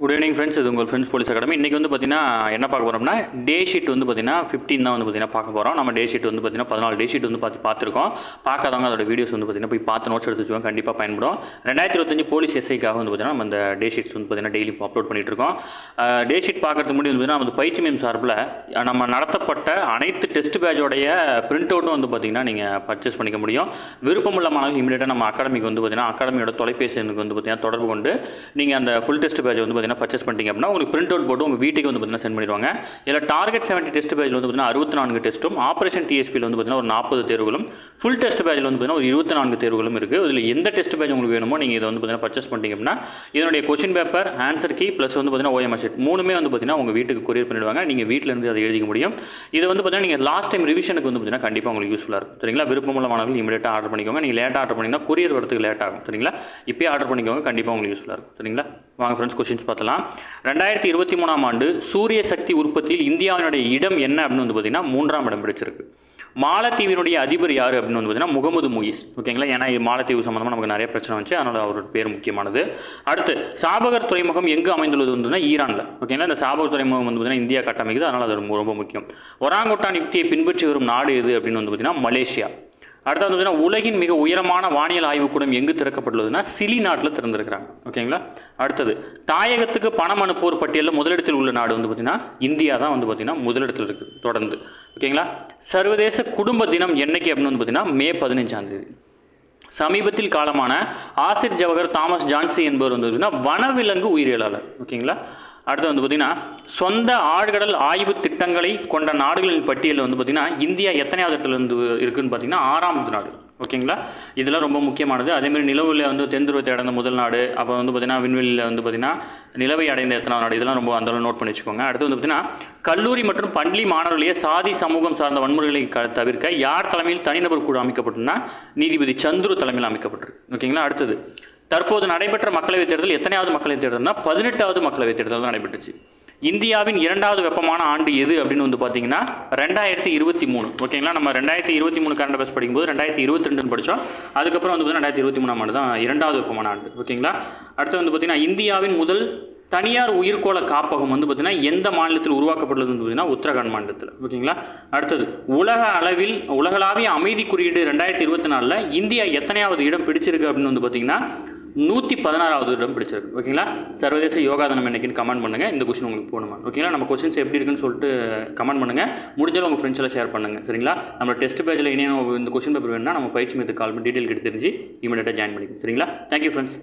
Good evening friends, இது உங்கள் friends police academy. இன்றைக்கி வந்து பார்த்தீங்கன்னா என்ன பார்க்க போகிறோம்னா, டே ஷீட் வந்து பார்த்தீங்கன்னா 15 தான் வந்து பார்த்தீங்கன்னா பார்க்க போகிறோம். நம்ம டே ஷீட் வந்து பார்த்தீங்கன்னா 14 டே ஷீட் வந்து பார்த்துருக்கோம். பார்க்காதவங்க அதோட வீடியோஸ் வந்து பார்த்தீங்கன்னா போய் பார்த்து நோட்ஸ் எடுத்து வச்சுக்கோங்க, கண்டிப்பாக பயன்படும். 2025 போலீஸ் எஸ்ஐக்காக வந்து பார்த்தீங்கன்னா நம்ம இந்த டே ஷீட்ஸ் வந்து பார்த்தீங்கன்னா டெய்லி அப்லோட் பண்ணிட்டு இருக்கோம். டே ஷீட் பார்க்கறதுக்கு முன்னாடி வந்து நம்ம பயிற்சி மையம் சார்பில் நம்ம நடத்தப்பட்ட அனைத்து டெஸ்ட் பேட்சோடைய பிரிண்ட் அவுட்டும் வந்து பார்த்தீங்கன்னா நீங்கள் பர்ச்சேஸ் பண்ணிக்க முடியும். விருப்பமுள்ள மாணவர்கள் இமீடியட்டாக நம்ம அகாடமிக்கு வந்து பார்த்தீங்கன்னா அகாடமியோட தொலைபேசி எண்ணுக்கு வந்து பார்த்தீங்கன்னா தொடர்பு கொண்டு நீங்கள் அந்த ஃபுல் டெஸ்ட் பேட்ச் வந்து பார்த்தீங்கன்னா பர்ச்சேஸ் பண்ணிட்டீங்க அப்படின்னா உங்களுக்கு பிரிண்ட் அவுட் போட்டு உங்கள் வீட்டுக்கு வந்து பார்த்தீங்கன்னா சென்ட் பண்ணிடுவாங்க. இதில் டார்கெட் 70 டெஸ்ட் பேஜில் வந்து பார்த்தீங்கன்னா 64 டெஸ்ட்டும், ஆப்ரேஷன் டிஎஸ்பியில் வந்து பார்த்தீங்கன்னா ஒரு 40 தேர்வுகளும், ஃபுல் டெஸ்ட் பேஜில் வந்து பார்த்தீங்கன்னா ஒரு 24 தேர்வுகளும் இருக்குது. இதில் எந்த டெஸ்ட் பேஜ் உங்களுக்கு வேணுமோ நீங்கள் இதை வந்து பார்த்தீங்கன்னா பர்ச்சேஸ் பண்ணிட்டீங்க அப்படின்னா இதனுடைய question paper, answer key plus வந்து பார்த்தீங்கன்னா ஓஎம்ஆர் ஷீட் மூணுமே வந்து பார்த்தீங்கன்னா உங்கள் வீட்டுக்கு கொரியர் பண்ணிடுவாங்க. நீங்கள் வீட்டில் இருந்து அதை எழுதிக்க முடியும். இது வந்து பார்த்தீங்கன்னா நீங்கள் லாஸ்ட் டைம் ரிவிஷனுக்கு வந்து பார்த்தீங்கன்னா கண்டிப்பாக உங்களுக்கு யூஸ்ஃபுல்லாக இருக்கும். சரிங்களா? விருப்பமுள்ள மாணவர்கள் இமீடியட்டாக ஆர்டர் பண்ணிக்கோங்க. நீங்கள் லேட்டாக ஆர்டர் பண்ணிங்கன்னா கொரியர் வரதுக்கு லேட் ஆகும். சரிங்களா? இப்போயே ஆர்டர் பண்ணிக்கோங்க, கண்டிப்பாக உங்களுக்கு யூஸ்ஃபுல்லாக இருக்கும். சரிங்களா? வாங்க ஃப்ரெண்ட்ஸ், கொஸ்டின்ஸ் பார்த்தலாம். 2023ஆம் ஆண்டு சூரிய சக்தி உற்பத்தியில் இந்தியாவினுடைய இடம் என்ன அப்படின்னு வந்து பார்த்தீங்கன்னா 3ஆம் இடம் பிடிச்சிருக்கு. மாலத்தீவினுடைய அதிபர் யார் அப்படின்னு வந்து பார்த்தீங்கன்னா முகமது முயிஸ். ஓகேங்களா? ஏன்னா மாலத்தீவு சம்மந்தமாக நமக்கு நிறைய பிரச்சனை வந்துச்சு, அதனால் அவரோட பேர் முக்கியமானது. அடுத்து சாபகர் துறைமுகம் எங்கு அமைந்துள்ளது வந்து ஈரானில். ஓகேங்களா? இந்த சாபகர் துறைமுகம் வந்து பார்த்தீங்கன்னா இந்தியா கட்டமைக்குது, அதனால் அது ரொம்ப முக்கியம். ஒராங்குட்டான் யுக்தியை பின்பற்றி வரும் நாடு எது அப்படின்னு வந்து பார்த்தீங்கன்னா மலேசியா. அடுத்து வந்து பார்த்தீங்கன்னா உலகின் மிக உயரமான வானியல் ஆய்வுக்கூடம் எங்கு திறக்கப்பட்டுள்ளதுன்னா சிலி நாட்டில் திறந்திருக்கிறாங்க. ஓகேங்களா? அடுத்தது தாயகத்துக்கு பணம் அனுப்புவோர் பட்டியலில் முதலிடத்தில் உள்ள நாடு வந்து பார்த்தீங்கன்னா இந்தியா தான் வந்து பார்த்தீங்கன்னா முதலிடத்தில் இருக்குது தொடர்ந்து. ஓகேங்களா? சர்வதேச குடும்ப தினம் என்னைக்கு அப்படின்னு வந்து பார்த்தீங்கன்னா மே 15ஆம் தேதி. சமீபத்தில் காலமான ஆசிர் ஜவஹர் தாமஸ் ஜான்சி என்பவர் வந்து பார்த்தீங்கன்னா வனவிலங்கு உயிரியலாளர். ஓகேங்களா? அடுத்து வந்து பார்த்திங்கன்னா சொந்த ஆழ்கடல் ஆய்வு திட்டங்களை கொண்ட நாடுகளின் பட்டியலில் வந்து பார்த்திங்கன்னா இந்தியா எத்தனையாவது இடத்துல இருந்து இருக்குதுன்னு பார்த்திங்கன்னா 6ஆவது நாடு. ஓகேங்களா? இதெல்லாம் ரொம்ப முக்கியமானது. அதேமாதிரி நிலவில் வந்து தென் துருவத்தை அடைந்த முதல் நாடு, அப்புறம் வந்து பார்த்திங்கன்னா விண்வெளியில் வந்து பார்த்திங்கன்னா நிலவை அடைந்த எத்தனாவது நாடு, இதெல்லாம் ரொம்ப அந்த நோட் பண்ணி வச்சுக்கோங்க. அடுத்து வந்து பார்த்திங்கன்னா கல்லூரி மற்றும் பள்ளி மாணவர்களையே சாதி சமூகம் சார்ந்த வன்முறைகளை தவிர்க்க யார் தலைமையில் தனிநபர் குழு அமைக்கப்பட்டுன்னா நீதிபதி சந்துரு தலைமையில் அமைக்கப்பட்டிருக்கு. ஓகேங்களா? அடுத்தது தற்போது நடைபெற்ற மக்களவைத் தேர்தல் எத்தனையாவது மக்களவைத் தேர்தல்னா 18வது மக்களவைத் தேர்தல் நடைபெற்றுச்சு. இந்தியாவின் 2வது வெப்பமான ஆண்டு எது அப்படின்னு வந்து பார்த்தீங்கன்னா 2023. ஓகேங்களா? நம்ம 2023 கரண்ட் அஃபேர்ஸ் படிக்கும்போது 2022 படித்தோம். அதுக்கப்புறம் வந்து பார்த்தீங்கன்னா 2023ஆம் ஆண்டு தான் 2வது வெப்பமான ஆண்டு. ஓகேங்களா? அடுத்து வந்து பார்த்தீங்கன்னா இந்தியாவின் முதல் தனியார் உயிர்கோள காப்பகம் வந்து பார்த்தீங்கன்னா எந்த மாநிலத்தில் உருவாக்கப்பட்டுள்ளது வந்து பார்த்தீங்கன்னா உத்தரகாண்ட் மாநிலத்தில். ஓகேங்களா? அடுத்தது உலகளாவிய அமைதி குறியீடு 2024 இந்தியா எத்தனையாவது இடம் பிடிச்சிருக்கு அப்படின்னு வந்து பார்த்தீங்கன்னா 116வது இடம் பிடிச்சிருக்கு. ஓகேங்களா? சர்வதேச யோகா தினம் என்னைக்குன்னு கமெண்ட் பண்ணுங்கள். இந்த கொஸ்டின் உங்களுக்கு போகணுமா? ஓகேங்களா? நம்ம கொஸ்டின்ஸ் எப்படி இருக்குன்னு சொல்லிட்டு கமெண்ட் பண்ணுங்கள். முடிஞ்சாலும் உங்கள் ஃப்ரெண்ட்ஸ் எல்லாம் ஷேர் பண்ணுங்கள். சரிங்களா? நம்ம டெஸ்ட் பேஜில் இனியும் இந்த கொஸ்டின் பேப்பர் வேணும்னா நம்ம பயிற்சி மையத்துக்கு கால் பண்ணி டீட்டெயில் கிட்ட தெரிஞ்சு இமீடியட்டாக ஜாயின் பண்ணிக்கோங்க. சரிங்களா? Thank you friends.